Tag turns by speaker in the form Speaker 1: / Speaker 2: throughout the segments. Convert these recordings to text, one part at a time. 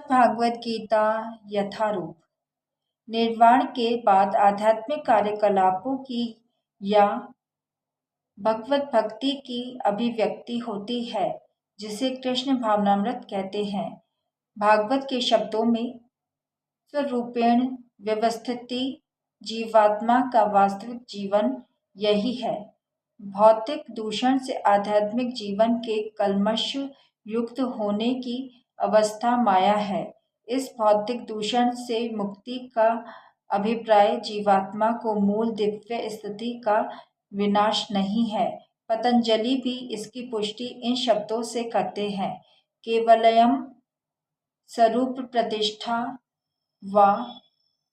Speaker 1: भागवत गीता यथारूप। निर्वाण के बाद आध्यात्मिक कार्यकलापों की या भगवत भक्ति की अभिव्यक्ति होती है, जिसे कृष्ण भावनामृत कहते हैं। भागवत के शब्दों में स्वरूपेण व्यवस्थिति जीवात्मा का वास्तविक जीवन यही है। भौतिक दूषण से आध्यात्मिक जीवन के कल्मष युक्त होने की अवस्था माया है। इस भौतिक दूषण से मुक्ति का अभिप्राय जीवात्मा को मूल दिव्य स्थिति का विनाश नहीं है। पतंजलि भी इसकी पुष्टि इन शब्दों से करते हैं, केवलयम स्वरूप प्रतिष्ठा व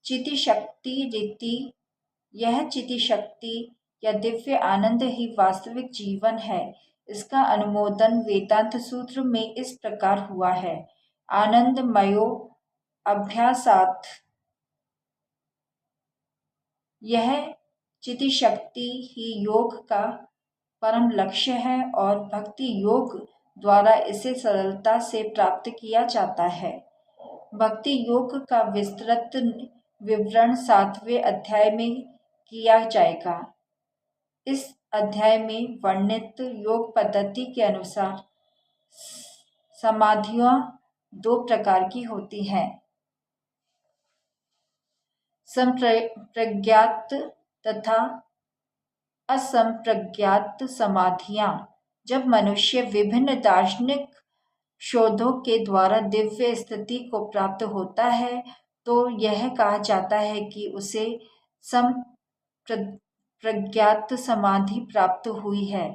Speaker 1: चितिशक्ति रीति। यह चितिशक्ति या दिव्य आनंद ही वास्तविक जीवन है। इसका अनुमोदन वेदांत सूत्र में इस प्रकार हुआ है, आनंदमयो अभ्यासात्। यह चितिशक्ति ही योग का परम लक्ष्य है और भक्ति योग द्वारा इसे सरलता से प्राप्त किया जाता है। भक्ति योग का विस्तृत विवरण 7वें अध्याय में किया जाएगा। इस अध्याय में वर्णित योग पद्धति के अनुसार समाधियां 2 प्रकार की होती हैं, संप्रज्ञात तथा असंप्रज्ञात समाधियां। जब मनुष्य विभिन्न दार्शनिक शोधों के द्वारा दिव्य स्थिति को प्राप्त होता है, तो यह कहा जाता है कि उसे संप्रज्ञात समाधि प्राप्त हुई है।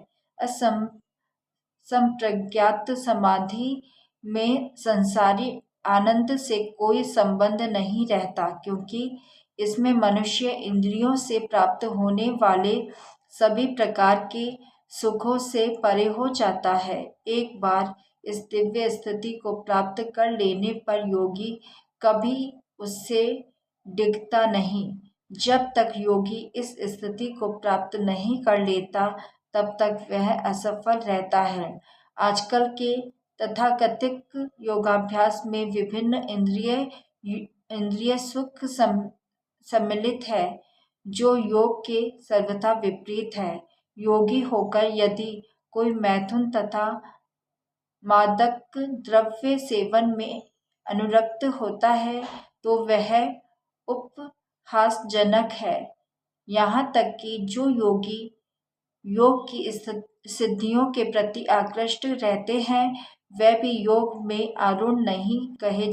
Speaker 1: संप्रज्ञात समाधि में संसारी आनंद से कोई संबंध नहीं रहता, क्योंकि इसमें मनुष्य इंद्रियों से प्राप्त होने वाले सभी प्रकार के सुखों से परे हो जाता है। एक बार इस दिव्य स्थिति को प्राप्त कर लेने पर योगी कभी उससे डिगता नहीं। जब तक योगी इस स्थिति को प्राप्त नहीं कर लेता, तब तक वह असफल रहता है। आजकल के तथाकथित योगाभ्यास में विभिन्न इंद्रिय सुख सम्मिलित है, जो योग के सर्वथा विपरीत है। योगी होकर यदि कोई मैथुन तथा मादक द्रव्य सेवन में अनुरक्त होता है, तो वह उपहासजनक है। यहाँ तक कि जो योगी योग की सिद्धियों के प्रति आकृष्ट रहते हैं, वे भी योग में आरूढ़ नहीं कहे